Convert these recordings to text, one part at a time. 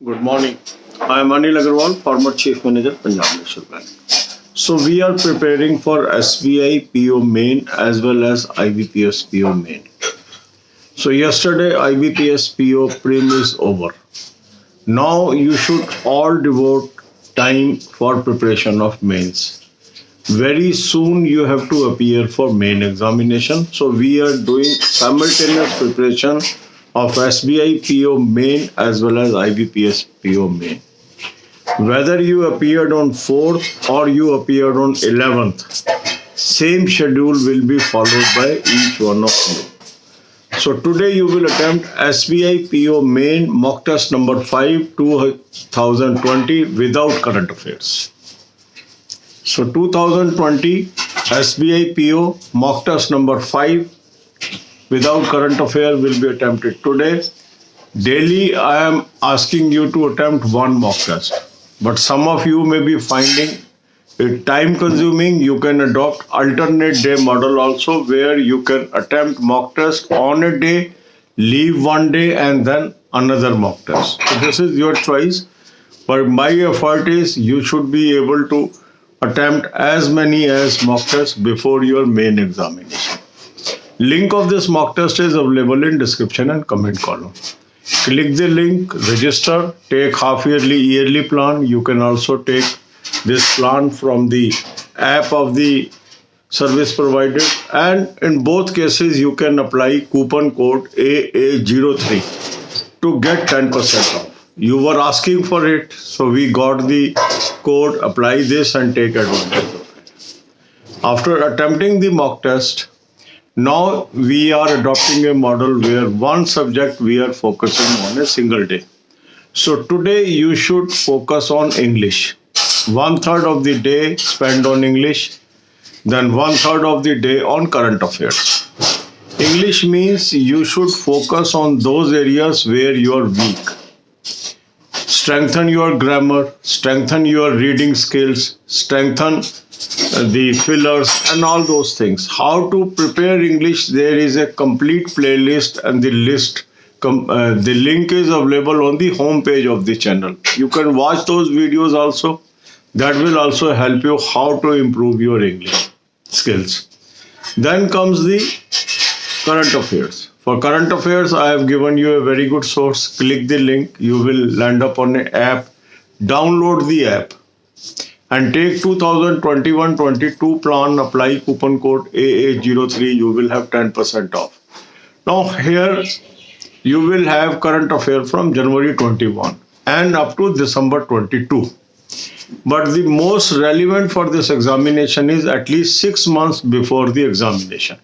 Good morning. I am Anil Agarwal, former Chief Manager, Punjab National Bank. So we are preparing for SBI PO main as well as IBPS PO main. So yesterday IBPS PO prim is over. Now you should all devote time for preparation of mains. Very soon you have to appear for main examination. So we are doing simultaneous preparation of SBI PO main as well as IBPS PO main. Whether you appeared on 4th or you appeared on 11th, same schedule will be followed by each one of you. So today you will attempt SBI PO main mock test number 5 2020 without current affairs. So 2020 SBI PO mock test number 5 without current affair will be attempted today. Daily I am asking you to attempt one mock test. But some of you may be finding it time consuming. You can adopt alternate day model also, where you can attempt mock test on a day, leave one day and then another mock test. So this is your choice. But my effort is you should be able to attempt as many as mock tests before your main examination. Link of this mock test is available in description and comment column. Click the link, register, take half yearly, yearly plan. You can also take this plan from the app of the service provider, and in both cases you can apply coupon code AA03 to get 10% off. You were asking for it, so we got the code. Apply this and take advantage of it. After attempting the mock test, now we are adopting a model where one subject we are focusing on a single day. So today you should focus on English. 1/3 of the day spent on English, then 1/3 of the day on current affairs. English means you should focus on those areas where you are weak. Strengthen your grammar, strengthen your reading skills, strengthen the fillers and all those things. How to prepare English? There is a complete playlist, and the link is available on the home page of the channel. You can watch those videos also. That will also help you how to improve your English skills. Then comes the current affairs. For current affairs, I have given you a very good source. Click the link. You will land up on an app. Download the app and take 2021-22 plan. Apply coupon code AA03. You will have 10% off. Now here you will have current affair from January 21 and up to December 22. But the most relevant for this examination is at least 6 months before the examination.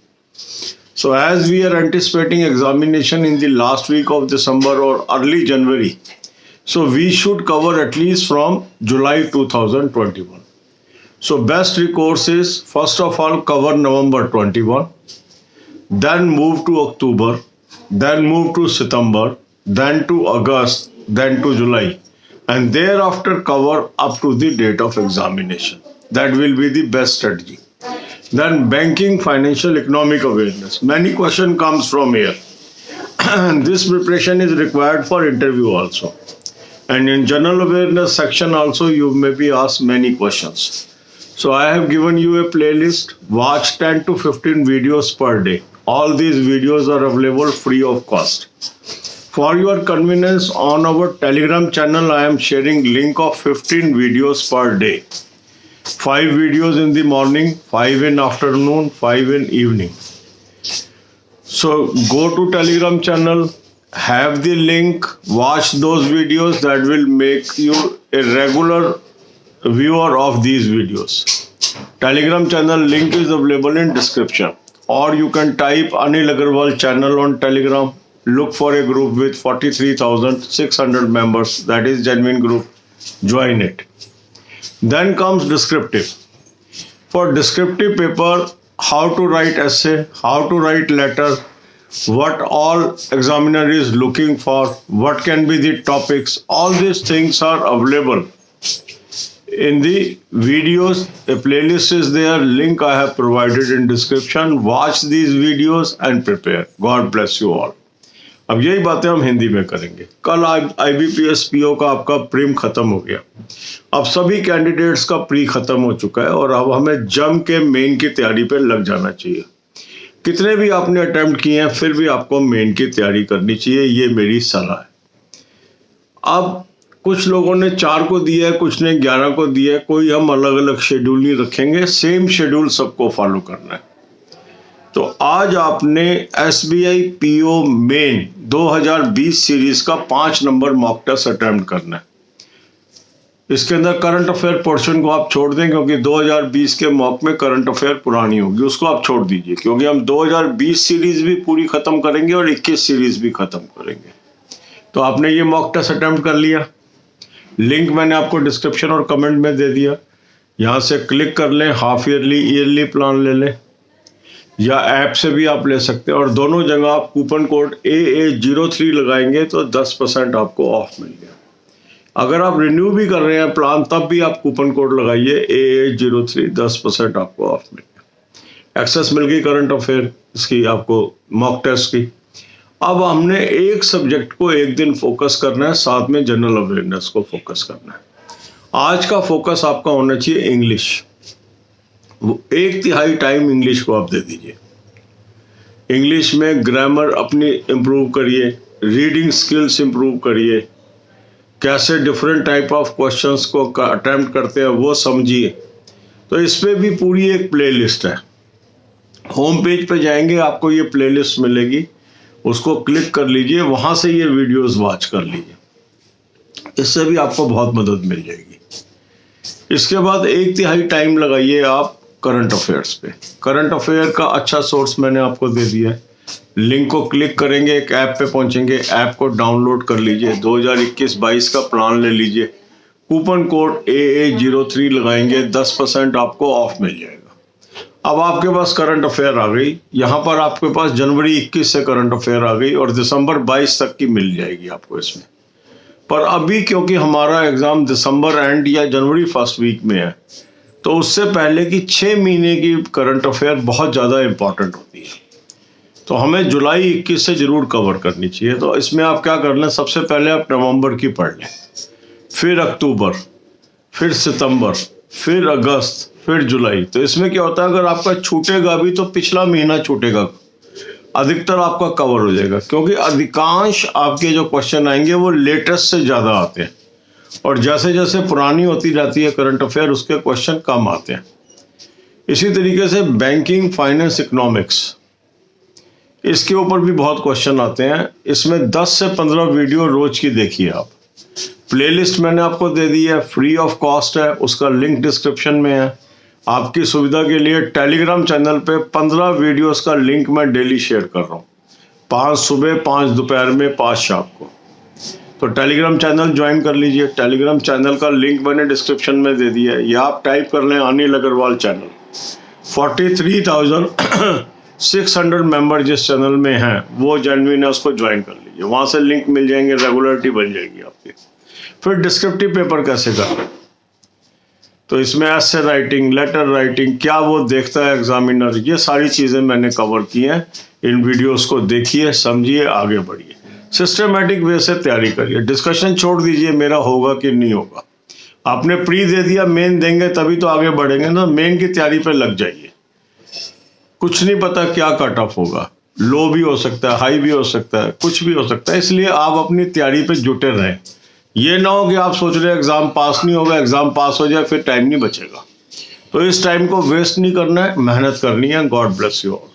So as we are anticipating examination in the last week of December or early January, so we should cover at least from July 2021. So best recourse is, first of all, cover November 21, then move to October, then move to September, then to August, then to July, and thereafter cover up to the date of examination. That will be the best strategy. Then banking, financial, economic awareness. Many questions comes from here. This preparation is required for interview also. And in general awareness section also you may be asked many questions. So I have given you a playlist. Watch 10 to 15 videos per day. All these videos are available free of cost. For your convenience, on our Telegram channel, I am sharing link of 15 videos per day. 5 videos in the morning, 5 in afternoon, 5 in evening. So go to Telegram channel, have the link, watch those videos. That will make you a regular viewer of these videos. Telegram channel link is available in description, or you can type Anil Agarwal channel on Telegram. Look for a group with 43,600 members. That is genuine group. Join it. Then comes descriptive. For descriptive paper, how to write essay, how to write letter, what all examiner is looking for, what can be the topics, all these things are available in the videos. A playlist is there, link I have provided in description. Watch these videos and prepare. God bless you all. अब यही बातें हम हिंदी में करेंगे। कल IBPS PO का आपका prim खत्म हो गया, अब सभी कैंडिडेट्स का प्री खत्म हो चुका है और अब हमें जम के मेन की तैयारी पे लग जाना चाहिए। कितने भी आपने अटेम्प्ट किए हैं फिर भी आपको मेन की तैयारी करनी चाहिए, ये मेरी सलाह है। अब कुछ लोगों ने 4 को दिया है, कुछ ने 11 को दिया है, कोई हम अलग अलग शेड्यूल नहीं रखेंगे, सेम शेड्यूल सबको फॉलो करना है। तो आज आपने SBI PO मेन 2020 सीरीज का 5 नंबर मॉक टेस्ट अटेम्प्ट करना है। इसके अंदर करंट अफेयर पोर्शन को आप छोड़ दें, क्योंकि 2020 के मॉक में करंट अफेयर पुरानी होगी, उसको आप छोड़ दीजिए, क्योंकि हम 2020 सीरीज भी पूरी खत्म करेंगे और 21 सीरीज भी खत्म करेंगे। तो आपने ये मॉक टेस्ट अटेम्प्ट कर लिया, लिंक मैंने आपको डिस्क्रिप्शन और कमेंट में दे दिया, यहाँ से क्लिक कर लें, हाफ ईयरली प्लान ले लें या ऐप से भी आप ले सकते हैं, और दोनों जगह आप कूपन कोड AA03 लगाएंगे तो 10% आपको ऑफ मिल गया। अगर आप रिन्यू भी कर रहे हैं प्लान तब भी आप कूपन कोड लगाइए AA03, 10% आपको ऑफ मिल गया। एक्सेस मिल गई करंट अफेयर इसकी आपको मॉक टेस्ट की। अब हमने एक सब्जेक्ट को एक दिन फोकस करना है, साथ में जनरल अवेयरनेस को फोकस करना है। आज का फोकस आपका होना चाहिए इंग्लिश। 1/3 टाइम इंग्लिश को आप दे दीजिए। इंग्लिश में ग्रामर अपनी इम्प्रूव करिए, रीडिंग स्किल्स इम्प्रूव करिए, कैसे डिफरेंट टाइप ऑफ क्वेश्चंस को अटेम्प्ट करते हैं वो समझिए। तो इस पे भी पूरी एक प्लेलिस्ट है, होम पेज पे जाएंगे आपको ये प्लेलिस्ट मिलेगी, उसको क्लिक कर लीजिए, वहाँ से ये वीडियोस वॉच कर लीजिए, इससे भी आपको बहुत मदद मिल जाएगी। इसके बाद 1/3 टाइम लगाइए आप करंट अफेयर्स पे। करंट अफेयर का अच्छा सोर्स मैंने आपको दे दिया है, लिंक को क्लिक करेंगे, एक ऐप पे पहुंचेंगे, ऐप को डाउनलोड कर लीजिए, 2021-22 का प्लान ले लीजिए, कूपन कोड AA03 लगाएंगे, 10% आपको ऑफ मिल जाएगा। अब आपके पास करंट अफेयर आ गई, यहाँ पर आपके पास जनवरी 21 से करंट अफेयर आ गई और दिसंबर 22 तक की मिल जाएगी आपको इसमें। पर अभी क्योंकि हमारा एग्जाम दिसंबर एंड या जनवरी फर्स्ट वीक में है, तो उससे पहले की 6 महीने की करंट अफेयर बहुत ज़्यादा इम्पॉर्टेंट होती है, तो हमें जुलाई 21 से जरूर कवर करनी चाहिए। तो इसमें आप क्या कर लें, सबसे पहले आप नवंबर की पढ़ लें, फिर अक्टूबर, फिर सितंबर, फिर अगस्त, फिर जुलाई। तो इसमें क्या होता है, अगर आपका छूटेगा भी तो पिछला महीना छूटेगा, अधिकतर आपका कवर हो जाएगा, क्योंकि अधिकांश आपके जो क्वेश्चन आएंगे वो लेटेस्ट से ज़्यादा आते हैं, और जैसे जैसे पुरानी होती जाती है करंट अफेयर उसके क्वेश्चन कम आते हैं। इसी तरीके से बैंकिंग, फाइनेंस, इकोनॉमिक्स, इसके ऊपर भी बहुत क्वेश्चन आते हैं। इसमें 10 से 15 वीडियो रोज की देखिए आप। प्लेलिस्ट मैंने आपको दे दी है, फ्री ऑफ कॉस्ट है, उसका लिंक डिस्क्रिप्शन में है। आपकी सुविधा के लिए टेलीग्राम चैनल पे 15 वीडियोस का लिंक मैं डेली शेयर कर रहा हूँ, 5 सुबह, 5 दोपहर में, 5 शाम को। तो टेलीग्राम चैनल ज्वाइन कर लीजिए। टेलीग्राम चैनल का लिंक मैंने डिस्क्रिप्शन में दे दिया है, या आप टाइप कर लें अनिल अग्रवाल चैनल। 43,600 मेंबर जिस चैनल में हैं वो जेन्युइन है, उसको ज्वाइन कर लीजिए, वहाँ से लिंक मिल जाएंगे, रेगुलरिटी बन जाएगी आपकी। फिर डिस्क्रिप्टिव पेपर कैसे करना है, तो इसमें ऐसे राइटिंग, लेटर राइटिंग, क्या वो देखता है एग्जामिनर, ये सारी चीज़ें मैंने कवर की हैं। इन वीडियोस को देखिए, समझिए, आगे बढ़िए, सिस्टमेटिक वे से तैयारी करिए। डिस्कशन छोड़ दीजिए मेरा होगा कि नहीं होगा, आपने प्री दे दिया, मेन देंगे तभी तो आगे बढ़ेंगे ना। मेन की तैयारी पर लग जाइए, कुछ नहीं पता क्या कट ऑफ होगा, लो भी हो सकता है, हाई भी हो सकता है, कुछ भी हो सकता है, इसलिए आप अपनी तैयारी पे जुटे रहें। ये ना हो कि आप सोच रहे हैं एग्जाम पास नहीं होगा, एग्जाम पास हो जाए फिर टाइम नहीं बचेगा। तो इस टाइम को वेस्ट नहीं करना है, मेहनत करनी है। God bless you all.